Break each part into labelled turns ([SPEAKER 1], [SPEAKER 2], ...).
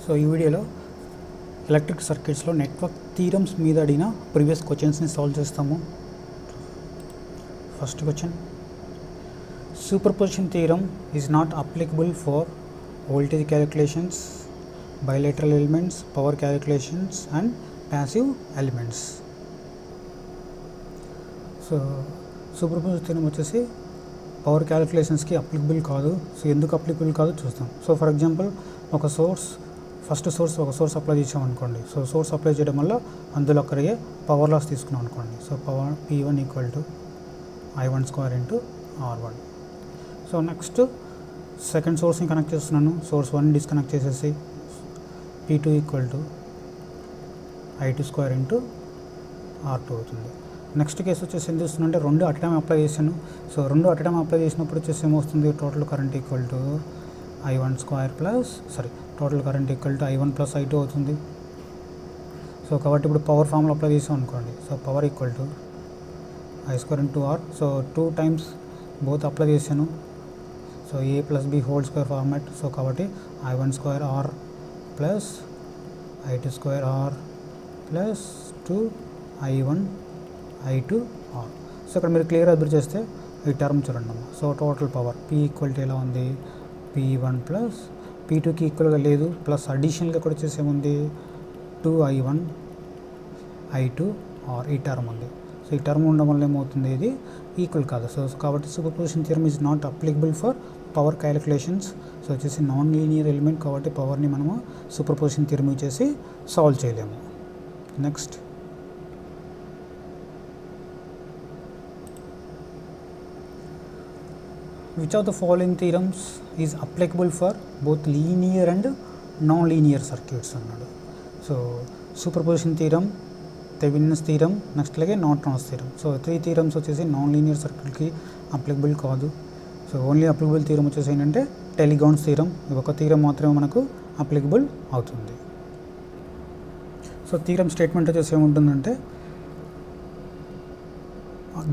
[SPEAKER 1] So ఈ వీడియోలో electric సర్క్యూట్స్లో network theorems మీద అడిగిన ప్రీవియస్ క్వశ్చన్స్ని సాల్వ్ చేస్తాము. First question, superposition theorem is not applicable for voltage calculations, bilateral elements, power calculations and passive elements. So superposition theorem వచ్చేసి power క్యాలిక్యులేషన్స్కి applicable కాదు. So ఎందుకు applicable కాదు చూస్తాం. సో ఫర్ ఎగ్జాంపుల్ ఒక సోర్స్ అప్లై చేసాం అనుకోండి. సో సోర్స్ అప్లై చేయడం వల్ల అందులో కలిగే పవర్ లాస్ తీసుకున్నాం అనుకోండి. So power P1 = I1² R1. So next second సోర్స్ని కనెక్ట్ చేస్తున్నాను. సోర్స్ 1 డిస్కనెక్ట్ చేసేసి P2 = I2² R2 అవుతుంది. నెక్స్ట్ కేసు వచ్చేసి ఏం చేస్తుందంటే రెండు అట్ టైం అప్లై చేశాను. సో రెండు అట్ టైం అప్లై చేసినప్పుడు వచ్చేసి ఏమొస్తుంది, టోటల్ కరెంట్ I1 + I2 అవుతుంది. సో కాబట్టి ఇప్పుడు పవర్ ఫార్ములా అప్లై చేసాం అనుకోండి. So power I² R. So 2 times both apply చేశాను. So A + B² format. So కాబట్టి I1² R plus I2² R plus 2 I1 I2 R. So ఇక్కడ మీరు clear observe చేస్తే ఈ టర్మ్ చూడండి అమ్మ. సో టోటల్ పవర్ P = ఎలా ఉంది, P1 ప్లస్ P2కి ఈక్వల్గా లేదు, ప్లస్ అడిషనల్గా కూడా వచ్చేసి ఏముంది 2 I1 I2 R ఈ టర్మ్ ఉంది. సో ఈ టర్మ్ ఉండడం వల్ల ఏమవుతుంది, ఇది ఈక్వల్ కాదు. సో కాబట్టి superposition theorem is not applicable for power calculations. So వచ్చేసి నాన్ లీనియర్ ఎలిమెంట్ కాబట్టి పవర్ని మనము సూపర్పొజిషన్ థియరమ్ చేసి సాల్వ్ చేయలేము. Next, which of the following theorems is applicable for both linear and non-linear circuits అన్నాడు. So superposition theorem, Thevenin's theorem, next అలాగే Norton's theorem. So 3 theorems వచ్చేసి non linear సర్క్యూట్కి applicable కాదు. So only applicable theorem వచ్చేసి ఏంటంటే టెలిగాన్స్ theorem. ఒక theorem మాత్రమే మనకు applicable అవుతుంది. సో థియరమ్ స్టేట్మెంట్ వచ్చేసి ఏముంటుందంటే,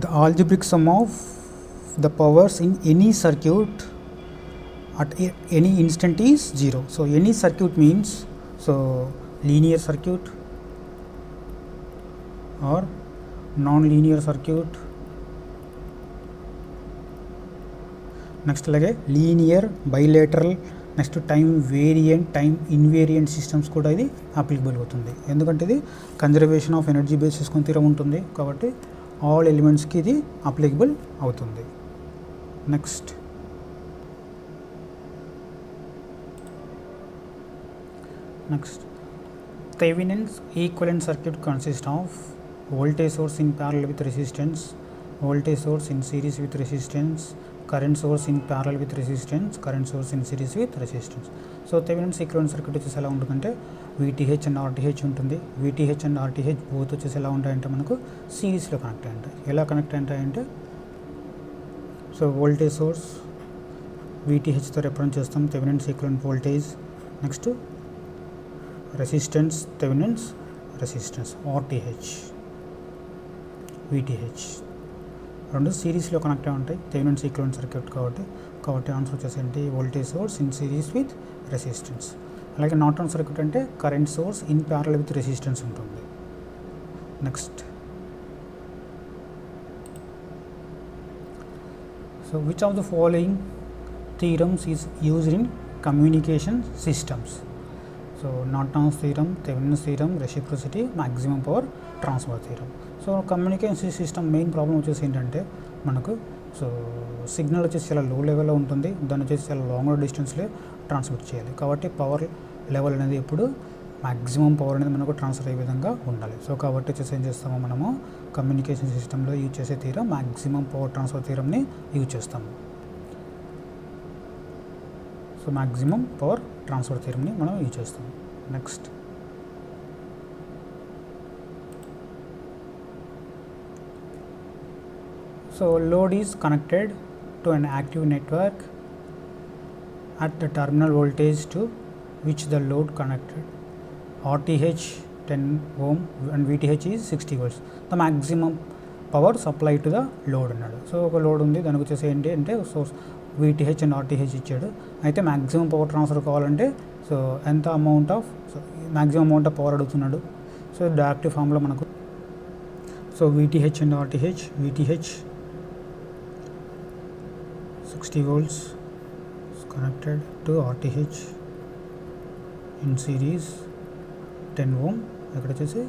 [SPEAKER 1] the algebraic some of the powers in any circuit at any instant is 0. So any circuit means so linear circuit or non-linear circuit. Next lage linear, bilateral, next time variant, time invariant systems కూడా ఇది applicable అవుతుంది. ఎందుకంటే ఇది conservation of energy base చేసుకుని theorem ఉంటుంది కాబట్టి all ఎలిమెంట్స్కి ఇది applicable అవుతుంది. Next, Thevenin's equivalent circuit consist of voltage source in parallel with resistance, voltage source in series with resistance, current source in parallel with resistance, current source in series with resistance. So Thevenin's equivalent circuit వచ్చేసి ఎలా ఉంటుందంటే VTH and RTH ఉంటుంది. VTH and RTH both వచ్చేసి ఎలా ఉంటాయంటే మనకు సిరీస్లో connect అయి ఉంటాయి. ఎలా కనెక్ట్ ఉంటాయంటే, సో వోల్టేజ్ సోర్స్ VTHతో రిప్రజెంట్ చేస్తాం, Thevenin's equivalent voltage. Next resistance, Thevenin's resistance RTH VTH రెండు సిరీస్లో కనెక్ట్ అయి ఉంటాయి థెవెనిన్స్ ఈక్వివలెంట్ సర్క్యూట్ కాబట్టి ఆన్సర్ వచ్చేసి ఏంటి, voltage source in series with resistance. అలాగే నార్టన్ సర్క్యూట్ అంటే current source in parallel with resistance ఉంటుంది. Next, so which of the following theorems is used in communication systems? So Norton's theorem, Thevenin's theorem, reciprocity, maximum power transfer theorem. So communication system main problem వచ్చేసి ఏంటంటే మనకు so signal వచ్చేసి చాలా లో లెవెల్లో ఉంటుంది, దాన్ని వచ్చేసి చాలా లాంగర్ డిస్టెన్స్లో ట్రాన్స్మిట్ చేయాలి. కాబట్టి పవర్ లెవెల్ అనేది ఎప్పుడు మ్యాక్సిమం పవర్ అనేది మనకు ట్రాన్స్ఫర్ అయ్యే విధంగా ఉండాలి. సో కాబట్టి వచ్చేసి ఏం చేస్తామో మనము కమ్యూనికేషన్ సిస్టంలో యూజ్ చేసే థియరం మ్యాక్సిమం పవర్ ట్రాన్స్ఫర్ థియరంని యూజ్ చేస్తాము. సో మ్యాక్సిమం పవర్ ట్రాన్స్ఫర్ థియరంని మనం యూజ్ చేస్తాము. Next, so load is connected to an active network at the terminal voltage to which the load connected. RTH 10 ohm and VTH is 60 volts. The maximum power supply to the load అన్నాడు. So ఒక load ఉంది, దానికి వచ్చేసి ఏంటి అంటే source VTH and RTH ఇచ్చాడు. అయితే maximum power transfer కావాలంటే సో ఎంత amount of maximum amount of power అడుగుతున్నాడు. సో డైరెక్ట్ ఫామ్లో మనకు so VTH and RTH, VTH 60 volts connected to RTH in series 10 ohm, ఇక్కడ వచ్చేసి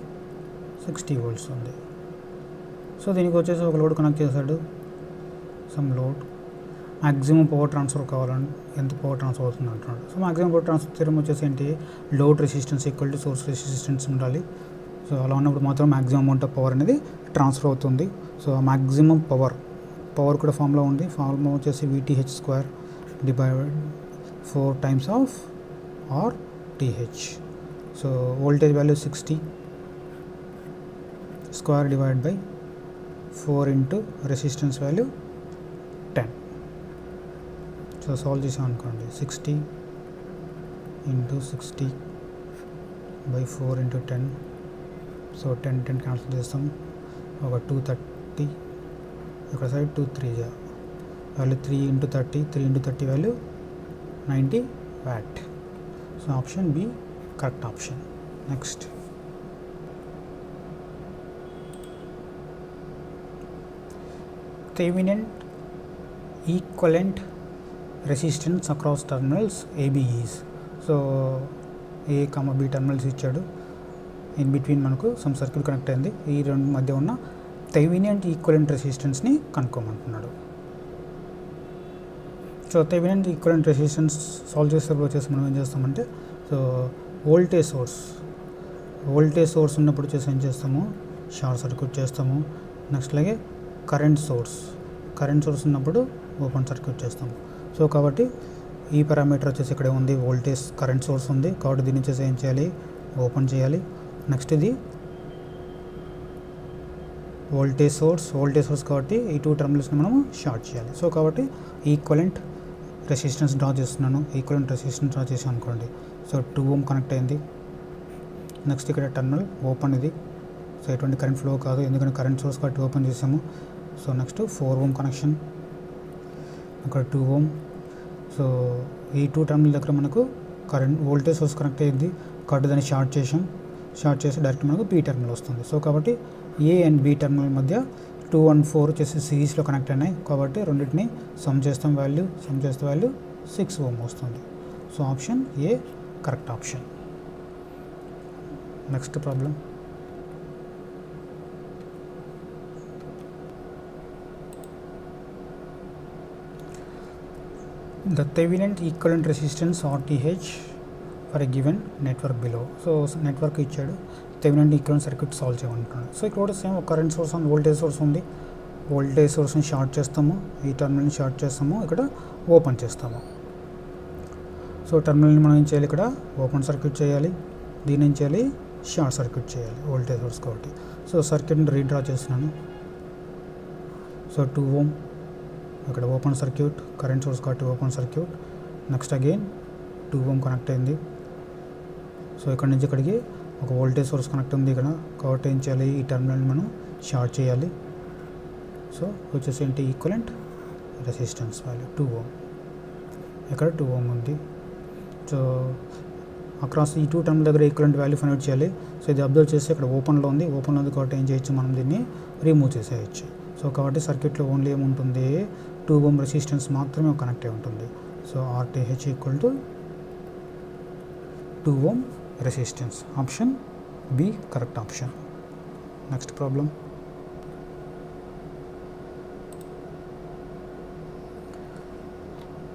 [SPEAKER 1] 60 volts ఉంది. సో దీనికి వచ్చేసి ఒక లోడ్ కనెక్ట్ చేశాడు, some load. Maximum power transfer కావాలని ఎంత పవర్ ట్రాన్స్ఫర్ అవుతుంది అంటున్నాడు. So maximum power transfer theorem వచ్చేసి ఏంటి, load resistance equal to source resistance ఉండాలి. సో అలా ఉన్నప్పుడు మాత్రం మ్యాక్సిమం అమౌంట్ ఆఫ్ పవర్ అనేది ట్రాన్స్ఫర్ అవుతుంది. సో మ్యాక్సిమం పవర్ కూడా ఫార్ములా ఉంది. ఫార్ములా వచ్చేసి VTH² divided 4 times of RTH. So voltage value 60 square divide by 4 into resistance value 10. So solve చేసాం అనుకోండి, 60 into 60 by 4 into 10. So 10 cancel చేస్తాం, ఒక 230. ఇక్కడ side 2 3 value 3 into 30 value 90 watt. So option B correct option. Next Thevenin equivalent resistance across terminals ABEs. So A, B terminals ఇచ్చాడు. In between మనకు some circuit connect అయింది. ఈ రెండు మధ్య ఉన్న థెవెనిన్ ఈక్వలెంట్ రెసిస్టెన్స్ని కనుక్కోమంటున్నాడు. So Thevenin equivalent resistance solve చేసేటప్పుడు వచ్చేసి మనం ఏం చేస్తామంటే, సో వోల్టేజ్ సోర్స్ ఉన్నప్పుడు వచ్చేసి ఏం చేస్తాము, షార్ట్ సర్క్యూట్ చేస్తాము. నెక్స్ట్ అలాగే కరెంట్ సోర్స్ ఉన్నప్పుడు ఓపెన్ సర్క్యూట్ చేస్తాము. సో కాబట్టి ఈ పారామీటర్ వచ్చేసి ఇక్కడ ఉంది, వోల్టేజ్ కరెంట్ సోర్స్ ఉంది కాబట్టి దీన్ని వచ్చేసి ఏం చేయాలి, ఓపెన్ చేయాలి. నెక్స్ట్ ఇది వోల్టేజ్ సోర్స్ కాబట్టి ఈ 2 టర్మినల్స్ని మనము షార్ట్ చేయాలి. సో కాబట్టి ఈక్వలెంట్ రెసిస్టెన్స్ డ్రా చేస్తున్నాను. ఈక్వలెంట్ రెసిస్టెన్స్ డ్రా చేసాను అనుకోండి. సో 2 ohm కనెక్ట్ అయింది. నెక్స్ట్ ఇక్కడ టర్మినల్ ఓపెన్ ఇది. సో ఎటువంటి కరెంట్ ఫ్లో కాదు, ఎందుకంటే కరెంట్ సోర్స్ కాబట్టి ఓపెన్ చేసాము. సో నెక్స్ట్ 4 ohm కనెక్షన్, ఇక్కడ 2 ohm. సో ఈ 2 టర్మినల్ దగ్గర మనకు వోల్టేజ్ సోర్స్ కనెక్ట్ అయ్యింది కాబట్టి దాన్ని షార్ట్ చేసి డైరెక్ట్ మనకు B టర్మినల్ వస్తుంది. సో కాబట్టి A అండ్ B టర్మినల్ మధ్య 2 and 4 వచ్చేసి సిరీస్లో కనెక్ట్ అయినాయి కాబట్టి రెండింటిని సమ్ చేస్తే వాల్యూ 6 ohm వస్తుంది. So option A correct option. Next problem, the Thevenin equivalent resistance RTH for a given network below. So network ఇచ్చాడు, థెవెనిన్ ఈక్వలెంట్ సర్క్యూట్ సాల్వ్ చేయమంటున్నాడు. సో ఇక్కడ కూడా same current source and voltage source ఉంది. Voltage సోర్స్ని short చేస్తాము, ఈ టర్మినల్ని short చేస్తాము, ఇక్కడ ఓపెన్ చేస్తాము. సో టర్మినల్ని మనం ఏం చేయాలి, ఇక్కడ ఓపెన్ సర్క్యూట్ చేయాలి, దీన్ని ఏం చేయాలి, షార్ట్ సర్క్యూట్ చేయాలి వోల్టేజ్ సోర్స్ కాబట్టి. సో సర్క్యూట్ని రీడ్రా చేస్తున్నాను. సో 2 ohm ఇక్కడ ఓపెన్ సర్క్యూట్, కరెంట్ సోర్స్ కాబట్టి open circuit. Next again 2 ohm connect అయింది. సో ఇక్కడ నుంచి ఇక్కడికి ఒక వోల్టేజ్ సోర్స్ కనెక్ట్ ఉంది ఇక్కడ కాబట్టి ఏం చేయాలి, ఈ టర్మినల్ని మనం షార్ట్ చేయాలి. సో వచ్చేసి ఏంటి, ఈక్వలెంట్ రెసిస్టెన్స్ వాల్యూ 2 ohm, ఇక్కడ 2 ohm ఉంది. సో అక్రాస్ ఈ 2 టర్మినల్ దగ్గర ఈక్వలెంట్ వాల్యూ ఫైండ్ అవుట్ చేయాలి. సో ఇది అబ్జర్వ్ చేస్తే ఇక్కడ ఓపెన్లో ఉంది కాబట్టి ఏం చేయొచ్చు, మనం దీన్ని రిమూవ్ చేసేయచ్చు. సో కాబట్టి సర్క్యూట్లో ఓన్లీ ఏముంటుంది, 2 ohm రెసిస్టెన్స్ మాత్రమే కనెక్ట్ అయి ఉంటుంది. So RTH equal to 2 ohm resistance. Option B correct option. Next problem,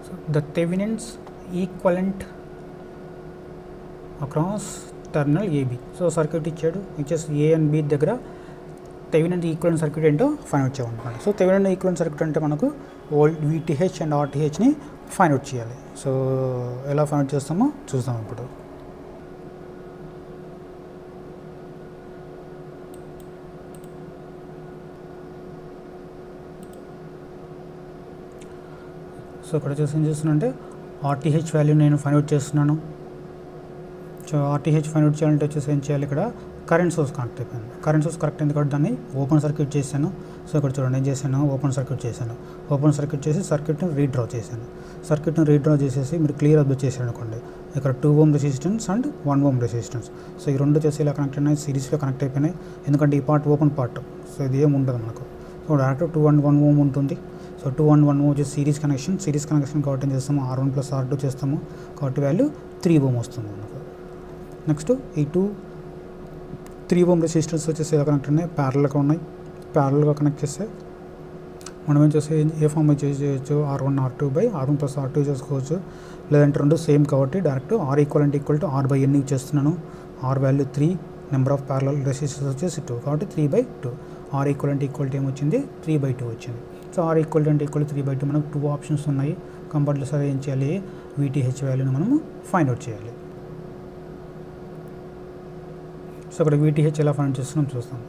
[SPEAKER 1] so the Thevenin's equivalent across terminal AB. So circuit ఇచ్చేసి A అండ్ B దగ్గర థెవెనిన్ ఈక్వలెంట్ సర్క్యూట్ ఏంటో find out చేయాలన్నమాట. So Thevenin equivalent circuit అంటే మనకు VTH and RTHని find out చేయాలి. So ఎలా find out చేస్తామో చూద్దాం ఇప్పుడు. సో ఇక్కడ వచ్చేసి ఏం చేస్తున్నానంటే RTH వాల్యూ నేను ఫైండ్ అవుట్ చేస్తున్నాను. సో RTH ఫైండ్ అవుట్ చేయాలంటే వచ్చేసి ఏం చేయాలి, ఇక్కడ కరెంట్ సోర్స్ కనెక్ట్ అయిపోయింది. కరెంట్ సోర్స్ కనెక్ట్ అయింది కాబట్టి దాన్ని ఓపెన్ సర్క్యూట్ చేశాను. సో ఇక్కడ చూడండి ఏం చేశాను, ఓపెన్ సర్క్యూట్ చేశాను. ఓపెన్ సర్క్యూట్ చేసి సర్క్యూట్ని రీడ్రా చేశాను. సర్క్యూట్ని రీడ్రా చేసేసి మీరు క్లియర్ అబ్జర్వ్ చేశారు అనుకోండి, ఇక్కడ 2 ohm resistance and 1 ohm resistance. So ఈ రెండు చేసి ఇలా కనెక్ట్ అయినాయి, సిరీస్లో కనెక్ట్ అయిపోయినాయి. ఎందుకంటే ఈ పార్ట్ ఓపెన్ పార్ట్, సో ఇది ఏమి ఉండదు మనకు. సో డైరెక్ట్ 2 and 1 ohm ఉంటుంది. సో 2 and 1 ohm వచ్చేసి సిరీస్ కనెక్షన్ కాబట్టి ఏం చేస్తాము, R1 + R2 చేస్తాము కాబట్టి వాల్యూ 3 ohm వస్తుంది మనకు. నెక్స్ట్ ఈ 3 ohm రెసిస్టెన్స్ వచ్చేసి ఇలా కనెక్ట్ ఉన్నాయి, ప్యారల్గా ఉన్నాయి. ప్యారల్గా కనెక్ట్ చేస్తే మనం ఏం చేస్తే ఏ ఫామ్ చేయొచ్చు, R1 R2 / R1 + R2 చేసుకోవచ్చు. లేదంటే రెండు సేమ్ కాబట్టి డైరెక్ట్ R = R/N చేస్తున్నాను. R value 3, number of parallel resistance వచ్చేసి 2 కాబట్టి 3/2. R = ఏమొచ్చింది, 3/2 వచ్చింది. సో R = 3/2 మనకు 2 ఆప్షన్స్ ఉన్నాయి. కంపల్సరీ ఏం చేయాలి, VTH వాల్యూని మనము ఫైండ్ అవుట్ చేయాలి. సో ఇక్కడ VTH ఎలా ఫైండ్ చేస్తున్నాం చూస్తాం.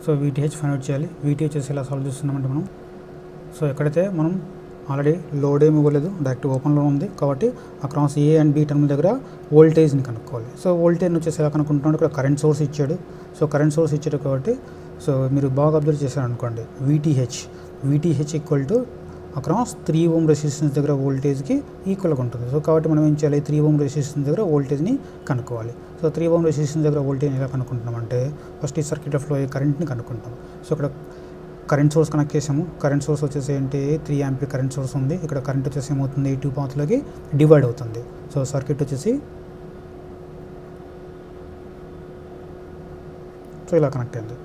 [SPEAKER 1] సో VTH ఫైండ్ అవుట్ చేయాలి. VTH ఎలా సాల్వ్ చేస్తున్నామంటే మనం, సో ఎక్కడైతే మనం ఆల్రెడీ లోడ్ ఏమి ఇవ్వలేదు, డైరెక్ట్ ఓపెన్లో ఉంది కాబట్టి across A and B terminal దగ్గర వోల్టేజ్ని కనుక్కోవాలి. సో వోల్టేజ్ని వచ్చేసి ఎలా కనుక్కుంటున్నాడు, ఇక్కడ కరెంట్ సోర్స్ ఇచ్చాడు. సో కరెంట్ సోర్స్ ఇచ్చాడు కాబట్టి సో మీరు బాగా అబ్జర్వ్ చేశారనుకోండి, VTH అక్రాస్ 3 ohm రెసిస్టెన్స్ దగ్గర వోల్టేజ్కి ఈక్వల్గా ఉంటుంది. సో కాబట్టి మనం ఏం చేయాలి, 3 ohm రెసిస్టెన్స్ దగ్గర వోల్టేజ్ని కనుక్కోవాలి. సో 3 ohm రెసిస్టెన్స్ దగ్గర వోల్టేజ్ని ఎలా కనుక్కుంటున్నామంటే, ఫస్ట్ ఈ సర్క్యూట్లో ఫ్లో అయ్యే కరెంట్ని కనుక్కుంటాం. సో ఇక్కడ కరెంట్ సోర్స్ కనెక్ట్ చేసాము. కరెంట్ సోర్స్ వచ్చేసి ఏంటి, 3 ఆంపియర్ కరెంట్ సోర్స్ ఉంది. ఇక్కడ కరెంట్ వచ్చేసి ఏమవుతుంది, 2 పాత్లకి డివైడ్ అవుతుంది. సో సర్క్యూట్ వచ్చేసి సో ఇలా కనెక్ట్ అయింది.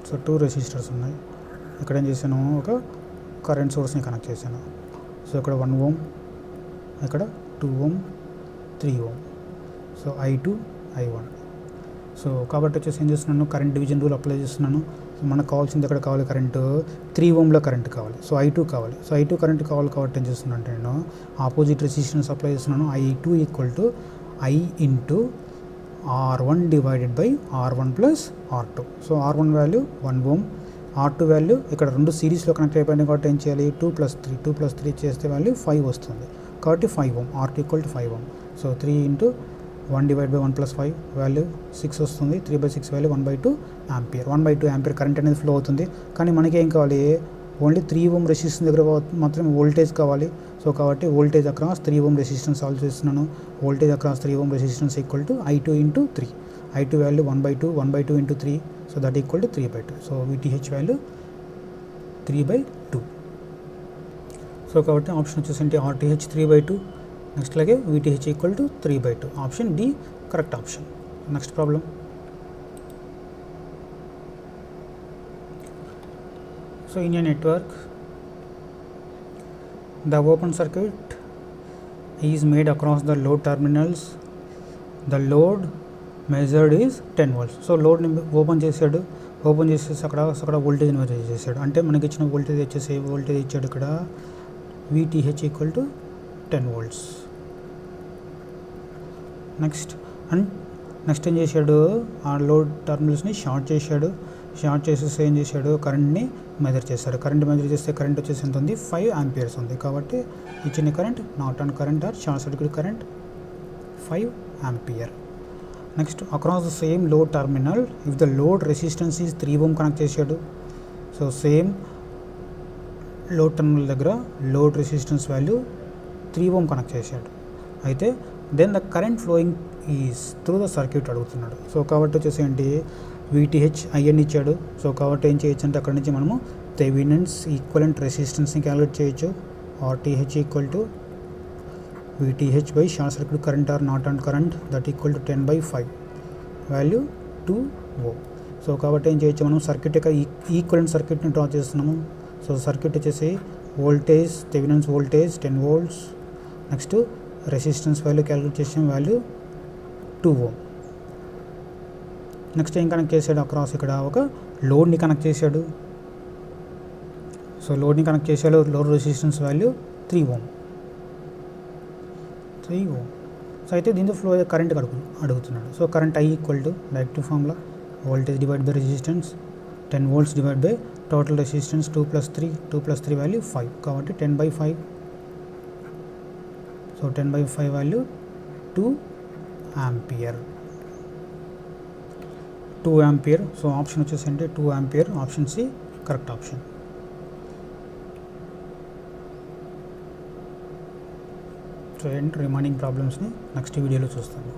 [SPEAKER 1] సో 2 రెసిస్టర్స్ ఉన్నాయి. ఇక్కడ ఏం చేశాను, ఒక కరెంట్ సోర్స్ని కనెక్ట్ చేశాను. సో ఇక్కడ 1 ohm, ఇక్కడ 2 ohm, 3 ohm. So I2, I1. So కాబట్టి వచ్చేసి ఏం చేస్తున్నాను, కరెంట్ డివిజన్ రూల్ అప్లై చేస్తున్నాను. సో మనకు కావాల్సింది ఎక్కడ కావాలి, కరెంటు 3 ohmలో కరెంట్ కావాలి. సో I2 కావాలి. సో I2 కరెంట్ కావాలి కాబట్టి ఏం చేస్తున్నాను అంటే నేను ఆపోజిట్ రెసిస్టెన్స్ అప్లై చేస్తున్నాను. I2 = I × R1 / R1 + R2. So R1 value 1 ohm, R2 value ఇక్కడ రెండు సిరీస్లో కనెక్ట్ అయిపోయినాయి కాబట్టి ఏం చేయాలి, 2 + 3 చేస్తే వాల్యూ 5 వస్తుంది కాబట్టి 5 ohm. R2 = 5 ohm. So 3 × 1 / 1 + 5 value 6 వస్తుంది. 3/6 వాల్యూ 1/2 ఆంపియర్. 1/2 ఆంపియర్ కరెంట్ అనేది ఫ్లో అవుతుంది. కానీ మనకి ఏం కావాలి, ఓన్లీ 3 ohm రెసిస్టెన్స్ దగ్గర మాత్రమే వోల్టేజ్ కావాలి. సో కాబట్టి voltage across 3 ohm resistance solve చేస్తున్నాను. Voltage across 3 ohm resistance = I2 × 3. I2 value 1/2 × 3. So that = 3/2. So VTH value 3/2. So కాబట్టి ఆప్షన్ వచ్చేసి RTH 3/2. నెక్స్ట్ అలాగే VTH = 3/2. Option D correct option. Next problem. So in a network the open circuit is made across the load terminals. The load measured is 10 volts. So లోడ్ని open చేసాడు. Open చేసేసి అక్కడ వోల్టేజ్ని measure చేశాడు. అంటే మనకి ఇచ్చిన వోల్టేజ్ వచ్చేసి వోల్టేజ్ ఇచ్చాడు ఇక్కడ VTH = 10 volts. నెక్స్ట్ ఏం చేశాడు, ఆ లోడ్ టర్మినల్స్ని షార్ట్ చేశాడు. షార్ట్ చేసేసి ఏం చేశాడు, కరెంట్ని మెజర్ చేశాడు. కరెంట్ మెజర్ చేస్తే కరెంట్ వచ్చేసి ఎంత ఉంది, 5 amperes ఉంది. కాబట్టి ఇచ్చిన current Norton current or short circuit current 5 ampere. Next across the same load terminal if the load resistance is 3 ohm connect చేశాడు. సో సేమ్ లోడ్ టర్మినల్ దగ్గర load resistance value 3 ohm connect చేశాడు. అయితే then the current flowing is through the circuit అడుగుతున్నాడు. So కాబట్టి వచ్చేసి ఏంటి, VTH IN ఇచ్చాడు. So కాబట్టి ఏం చేయొచ్చు అంటే అక్కడ నుంచి మనము థెవెనిన్స్ ఈక్వలెంట్ రెసిస్టెన్స్ని క్యాలిక్యులేట్ చేయొచ్చు. RTH = VTH by short circuit current or Norton current that = 10/5 value 2 ohm. So కాబట్టి ఏం చేయొచ్చు, మనం సర్క్యూట్ యొక్క ఈక్వలెంట్ సర్క్యూట్ని డ్రా చేస్తున్నాము. సో సర్క్యూట్ వచ్చేసి voltage Thevenin's voltage 10 volts. Next resistance value calculate చేసిన వాల్యూ 2 ohm. నెక్స్ట్ ఏం కనెక్ట్ చేశాడు, అక్రాస్ ఇక్కడ ఒక లోడ్ని కనెక్ట్ చేశాడు. సో లోడ్ని కనెక్ట్ చేశాడు. Load resistance value 3 ohm. So అయితే దీంతో ఫ్లో అయ్యే కరెంట్ అడుగుతున్నాడు. So current I = direct formula voltage divide by resistance 10 volts divide by total resistance 2 + 3 value 5 కాబట్టి 10/5. So 10/5 value 2 ampere. 2 ampere. So option వచ్చేసి అంటే 2 ampere. Option C correct option. So ఏంటి remaining ప్రాబ్లమ్స్ని next వీడియోలో చూస్తాను.